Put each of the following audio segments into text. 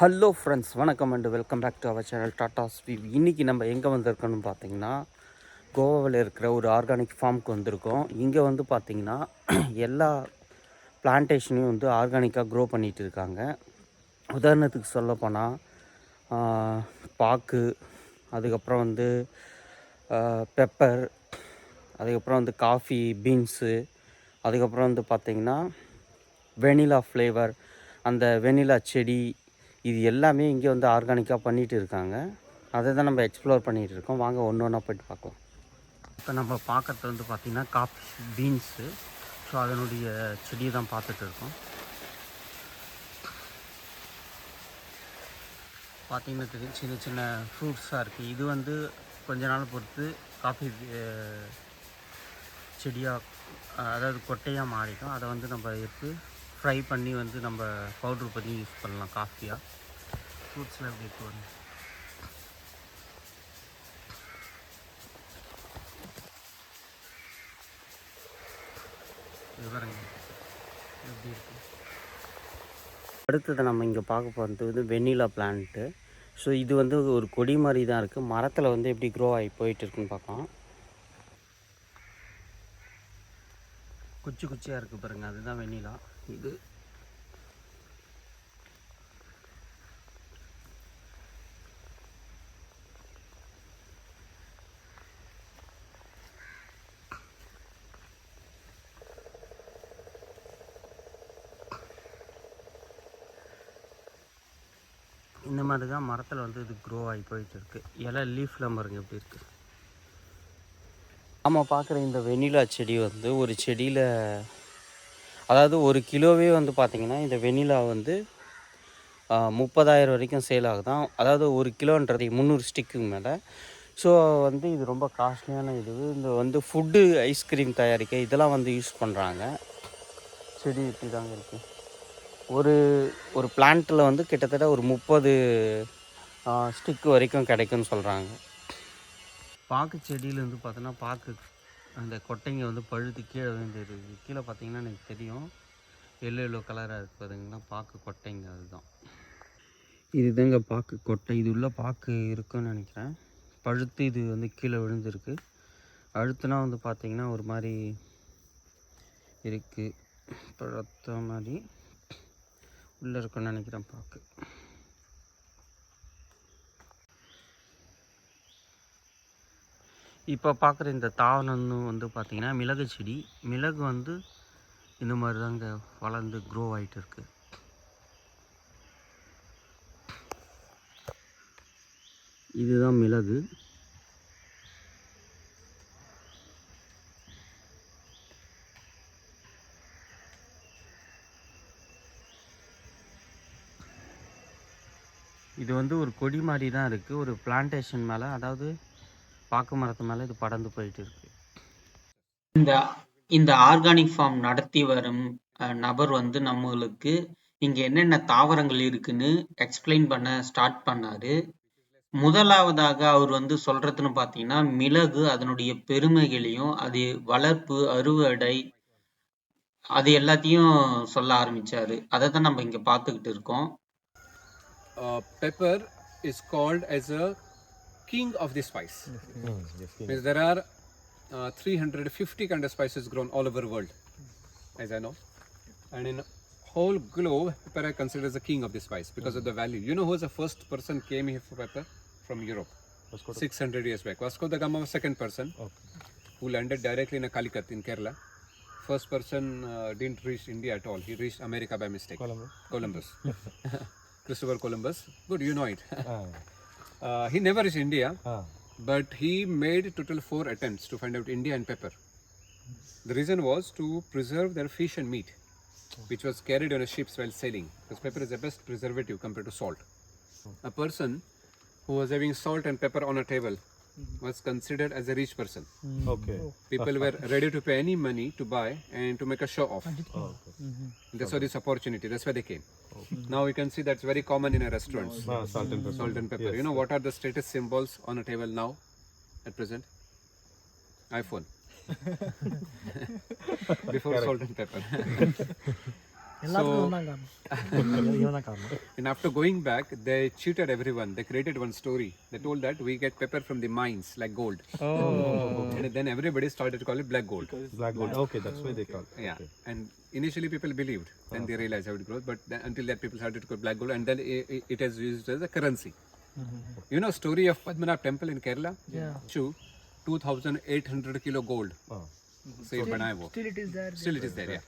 Hello friends, வணக்கம் and welcome back to our channel Tata ஸ்வீவ். இன்றைக்கி நம்ம எங்கே வந்திருக்கோன்னு பார்த்தீங்கன்னா, கோவாவில் இருக்கிற ஒரு ஆர்கானிக் ஃபார்முக்கு வந்திருக்கோம். இங்கே வந்து பார்த்திங்கன்னா எல்லா பிளான்டேஷனையும் வந்து ஆர்கானிக்காக க்ரோ பண்ணிகிட்டு இருக்காங்க. உதாரணத்துக்கு சொல்லப்போனால் பாக்கு, அதுக்கப்புறம் வந்து பெப்பர், அதுக்கப்புறம் வந்து காஃபி பீன்ஸு, அதுக்கப்புறம் வந்து பார்த்திங்கன்னா வெனிலா ஃப்ளேவர், அந்த வெனிலா செடி, இது எல்லாமே இங்கே வந்து ஆர்கானிக்காக பண்ணிகிட்டு இருக்காங்க. அதை தான் நம்ம எக்ஸ்ப்ளோர் பண்ணிகிட்டு இருக்கோம். வாங்க ஒன்று ஒன்றா போய்ட்டு பார்க்கலாம். இப்போ நம்ம பார்க்குறது வந்து பார்த்திங்கன்னா காஃபி பீன்ஸு. ஸோ அதனுடைய செடியை தான் பார்த்துட்டு இருக்கோம். பார்த்திங்கன்னா தெரியும், சின்ன சின்ன ஃப்ரூட்ஸாக இருக்குது. இது வந்து கொஞ்ச நாள் பொறுத்து காஃபி செடியாக, அதாவது கொட்டையாக மாறிடும். அதை வந்து நம்ம எடுத்து ஃப்ரை பண்ணி வந்து நம்ம பவுட்ரு பண்ணி யூஸ் பண்ணலாம் காஃபியாக. ஃப்ரூட்ஸில் எப்படி இருக்கும் விவரங்க எப்படி இருக்குது. அடுத்தது நம்ம இங்கே பார்க்க போகிறது வந்து வெண்ணிலா பிளான்ட்டு. ஸோ இது வந்து ஒரு கொடி மாதிரி தான் இருக்குது. மரத்தில் வந்து எப்படி க்ரோ ஆகி போயிட்டு இருக்குன்னு பார்க்கலாம். குச்சி குச்சியாக இருக்குது பாருங்கள், அதுதான் வெண்ணிலா. இது இந்த மாதிரி தான் மரத்தில் வந்து இது க்ரோ ஆகி போயிட்டு இருக்குது. இலை லீஃப்லாம் பாருங்கள் எப்படி இருக்குது. நம்ம பார்க்குற இந்த வெண்ணிலா செடி வந்து ஒரு செடியில், அதாவது ஒரு கிலோவே வந்து பார்த்திங்கன்னா இந்த வெண்ணிலா வந்து 30,000 வரைக்கும் சேல் ஆகுதான். அதாவது ஒரு கிலோன்றது 300 ஸ்டிக்குக்கு மேலே. ஸோ வந்து இது ரொம்ப காஸ்ட்லியான இது. இந்த வந்து ஃபுட்டு, ஐஸ்கிரீம் தயாரிக்க இதெல்லாம் வந்து யூஸ் பண்ணுறாங்க. செடி இப்படி தாங்க இருக்குது. ஒரு ஒரு பிளான்ட்டில் வந்து கிட்டத்தட்ட ஒரு 30 ஸ்டிக்கு வரைக்கும் கிடைக்கும்னு சொல்கிறாங்க. பாக்கு செடியில் வந்து பார்த்தோன்னா பாக்கு அந்த கொட்டைங்க வந்து பழுத்து கீழே விழுந்துருக்குது. கீழே பார்த்தீங்கன்னா எனக்கு தெரியும், எல்லோ கலராக இருக்குது பார்த்தீங்கன்னா பாக்கு கொட்டைங்க. அதுதான் இதுதாங்க பாக்கு கொட்டை. இது உள்ள பாக்கு இருக்குன்னு நினைக்கிறேன். பழுத்து இது வந்து கீழே விழுந்துருக்கு. அழுத்துனா வந்து பார்த்திங்கன்னா ஒரு மாதிரி இருக்குது, பழுத்த மாதிரி உள்ளே இருக்குன்னு நினைக்கிறேன் பாக்கு. இப்போ பார்க்குற இந்த தாவரம்னு வந்து பார்த்திங்கன்னா மிளகு செடி. மிளகு வந்து இந்த மாதிரி தாங்க வளர்ந்து க்ரோ ஆகிட்டு இருக்குது. இதுதான் மிளகு. இது வந்து ஒரு கொடி மாதிரி தான் இருக்குது, ஒரு பிளான்டேஷன் மேலே, அதாவது பாக்கு மரத்து மேலே இது படர்ந்து போயிட்டு இருக்கு. இந்த இந்த ஆர்கானிக் ஃபார்ம் நடத்தி வரும் நபர் வந்து நம்மளுக்கு இங்க என்னென்ன தாவரங்கள் இருக்குன்னு எக்ஸ்பிளைன் பண்ண ஸ்டார்ட் பண்ணாரு. முதலாவதாக அவர் வந்து சொல்றதுன்னு பார்த்தீங்கன்னா, மிளகு அதனுடைய பெருமைகளையும், அது வளர்ப்பு, அறுவடை அது எல்லாத்தையும் சொல்ல ஆரம்பிச்சாரு. அதை தான் நம்ம இங்க பார்த்துக்கிட்டு இருக்கோம். Pepper is called as a king of the spice. Means there are 350 kind of spices grown all over the world, as I know, and in whole globe, pepper is considered as the king of the spice because of the value. You know who was the first person came here for pepper from Europe? 600 years back. Vasco da Gama was second person who landed directly in Calicut in Kerala. First person didn't reach India at all. He reached America by mistake. Columbus. Christopher Columbus. Good, you know it. He never reached India, but he made total 4 attempts to find out India and pepper. The reason was to preserve their fish and meat, which was carried on a ships while sailing. Because pepper is the best preservative compared to salt. A person who was having salt and pepper on a table was considered as a rich person. Okay. People were ready to pay any money to buy and to make a show off. That's why this opportunity. That's why they came. Now you can see that's very common in a restaurants. Salt and pepper. Salt and pepper. Yes. You know what are the status symbols on a table now, at present? iPhone. Before Correct. salt and pepper. And after going back, they cheated everyone. They created one story. They told that we get pepper from the mines like gold. And then everybody started to call it black gold. Black gold. Okay, that's why they call. Yeah. And initially people believed. Then they realized how it grows. But then, until that people started to call black gold, and then it is used as a currency. You know story of Padmanabh temple in Kerala? Yeah. 2,800 kilo gold. So it बनाया वो. Still it is there. Still it is there, yeah.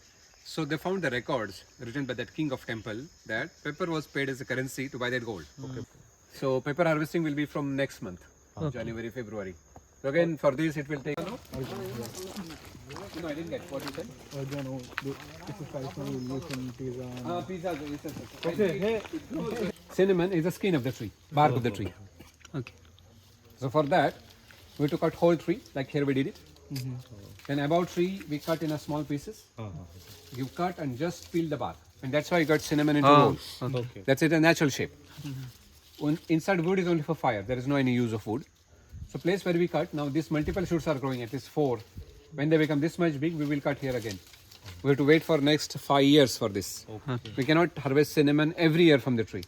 So they found the records written by that king of temple that pepper was paid as a currency to buy that gold. Okay. So pepper harvesting will be from next month, January, February. So again for this it will take. No, I didn't get what you said. Pizza. Okay. Cinnamon is the skin of the tree, bark of the tree. Okay. So for that, we have to cut whole tree, like here we did it. Then above tree, we cut in a small pieces. You cut and just peel the bark. And that's why you got cinnamon into rolls. Okay. That's it, a natural shape. Inside wood is only for fire. There is no any use of wood. So place where we cut, now these multiple shoots are growing, at least 4. When they become this much big, we will cut here again. We have to wait for next 5 years for this. We cannot harvest cinnamon every year from the tree.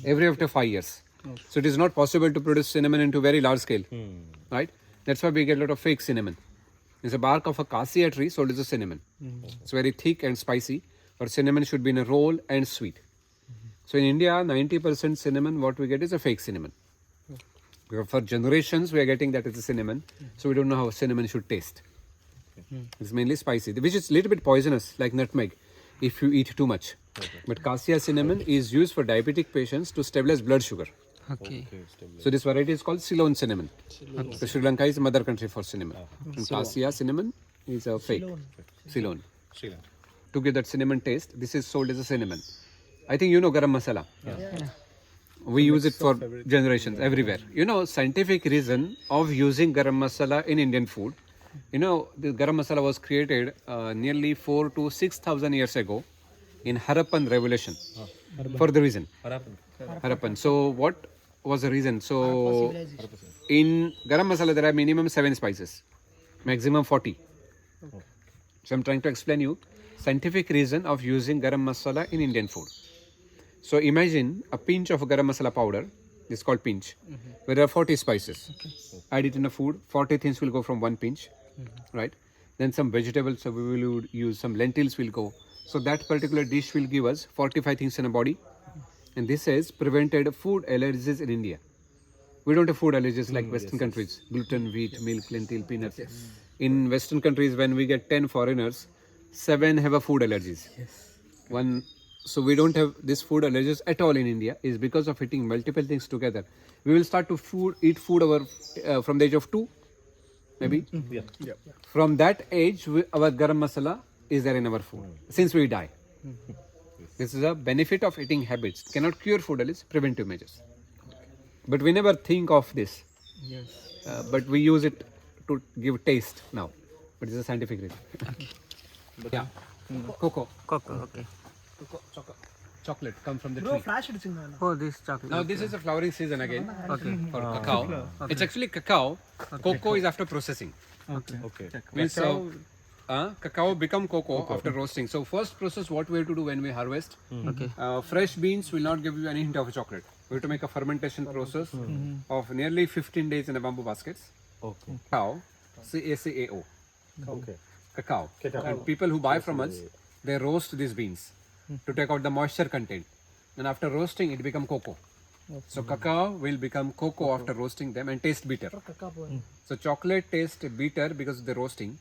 Every after 5 years. So it is not possible to produce cinnamon into very large scale. Right? That's why we get a lot of fake cinnamon. It's a bark of a cassia tree sold as a cinnamon. It's very thick and spicy. But cinnamon should be in a roll and sweet. So in India, 90% cinnamon, what we get is a fake cinnamon. For generations, we are getting that as a cinnamon. So we don't know how cinnamon should taste. It's mainly spicy, which is a little bit poisonous, like nutmeg, if you eat too much. But cassia cinnamon is used for diabetic patients to stabilize blood sugar. Okay. So this variety is called Ceylon cinnamon. So Sri Lanka is a mother country for cinnamon. And cassia cinnamon is a fake. Ceylon. To get that cinnamon taste, this is sold as a cinnamon. I think you know garam masala. We use it for generations everywhere. You know, scientific reason of using garam masala in Indian food. You know, the garam masala was created nearly 4,000 to 6,000 years ago in Harappan revolution. For the reason. Harappan. So what was the reason? So in garam masala there are minimum 7 spices, maximum 40. So I'm trying to explain you scientific reason of using garam masala in Indian food. So imagine a pinch of garam masala powder. This is called pinch. Where there are 40 spices. Add it in a food. 40 things will go from one pinch, right? Then some vegetables. So we will use some lentils will go. So that particular dish will give us 45 things in a body. And this has prevented food allergies in India. We don't have food allergies like Western countries. Gluten, wheat, milk, lentil, peanuts. In Western countries, when we get 10 foreigners, 7 have a food allergies. So we don't have this food allergies at all in India is because of eating multiple things together. We will start to eat food from the age of 2, maybe. From that age, our garam masala is there in our food since we die. This is a benefit of eating habits. Cannot cure food allergies, preventive measures. But we never think of this. But we use it to give taste now. But it's a scientific reason. Yeah. Cocoa. Okay. Chocolate come from the Bro, tree. flash aடிச்சிங்க. Oh, this chocolate. Now this is the flowering season again for cacao. It's actually cacao. Cocoa is after processing. Okay. Means cacao become cocoa after roasting. So first process what we have to do when we harvest. Okay. Fresh beans will not give you any hint of a chocolate. We have to make a fermentation process of nearly 15 days in a bamboo baskets. Okay. Cacao, CACAO. Okay. Cacao. And people who buy from us, they roast these beans to take out the moisture content. And after roasting, it become cocoa. So cacao will become cocoa after roasting them and taste bitter. So chocolate tastes bitter because of the roasting.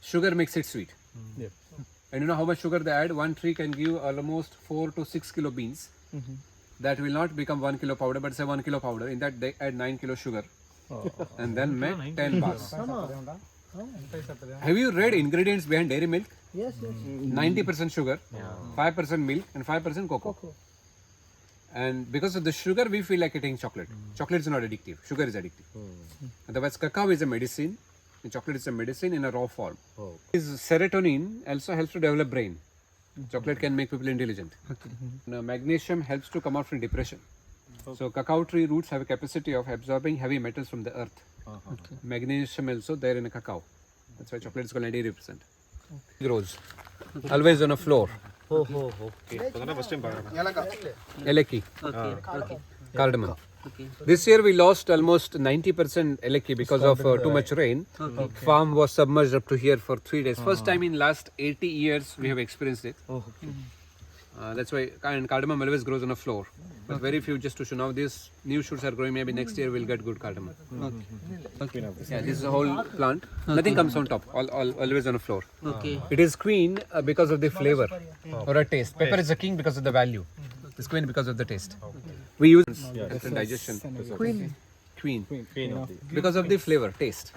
Sugar makes it sweet. And you know how much sugar they add? One tree can give almost 4 to 6 kilo beans. That will not become 1 kilo powder, but say 1 kilo powder. In that they add 9 kilo sugar. And then make 10 bars. Have you read ingredients behind dairy milk? Yes. 90% sugar, 5% milk, and 5% cocoa. And because of the sugar, we feel like eating chocolate. Chocolate is not addictive. Sugar is addictive. Otherwise, cacao is a medicine, and chocolate is a medicine in a raw form. Serotonin also helps to develop brain. Chocolate can make people intelligent. Now, magnesium helps to come out from depression. So cacao tree roots have a capacity of absorbing heavy metals from the earth. Magnesium also there in a cacao. That's why chocolate is called 90%. Grows always on a floor. Oh, okay. So that's the first time பார்க்கறேன். Eleki, okay okay cardamom. Okay This year we lost almost 90% Eleki because of too much rain. Farm was submerged up to here for 3 days. First time in last 80 years we have experienced it. Oh, okay. That's why and cardamom always grows on a floor. But very few just to show. Now these new shoots are growing. Maybe next year we'll get good cardamom. Okay Yeah, this is a whole plant. Nothing comes on top. Always on a floor. Okay It is queen because of the flavor or a taste. Pepper is a king because of the value. It's queen because of the taste. We use different digestion. Queen. Queen of the Because of the flavor, taste.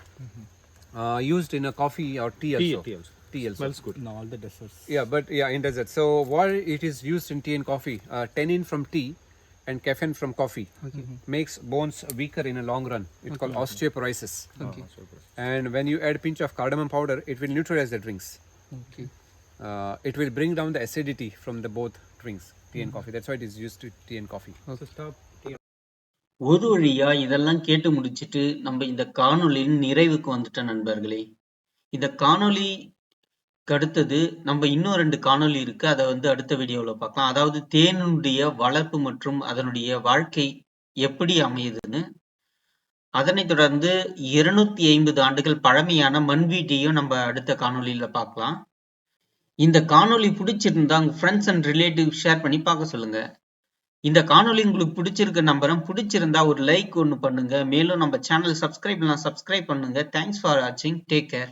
Used in a coffee or tea also. Tea also. smells good. In all the desserts. Yeah, but yeah, in desert. So why it is used in tea and coffee? Tannin from tea and caffeine from coffee makes bones weaker in a long run. It's called osteoporosis. And when you add pinch of cardamom powder, it will neutralize the drinks. Okay It will bring down the acidity from the both drinks, tea and coffee. That's why it is used to tea and coffee. So stop. ஒரு வழியா இதெல்லாம் கேட்டு முடிச்சிட்டு நம்ம இந்த காணொளியின் நிறைவுக்கு வந்துட்டோம் நண்பர்களே. இந்த காணொளிக்கு அடுத்தது நம்ம இன்னும் 2 காணொளி இருக்கு. அதை அடுத்த வீடியோல பார்க்கலாம். அதாவது தேனுடைய வளர்ப்பு மற்றும் அதனுடைய வாழ்க்கை எப்படி அமையுதுன்னு. அதனைத் தொடர்ந்து 250 ஆண்டுகள் பழமையான மண்வீட்டையும் நம்ம அடுத்த காணொளியில பார்க்கலாம். இந்த காணொளி பிடிச்சிருந்தா உங்க ஃப்ரெண்ட்ஸ் அண்ட் ரிலேட்டிவ் ஷேர் பண்ணி பார்க்க சொல்லுங்க. இந்த காணொளி உங்களுக்கு பிடிச்சிருக்க நம்புறேன். பிடிச்சிருந்தா ஒரு லைக் ஒன்று பண்ணுங்க. மேலும் நம்ம சேனல் சப்ஸ்கிரைப் பண்ணுங்க. தேங்க்ஸ் ஃபார் வாட்சிங். Take care.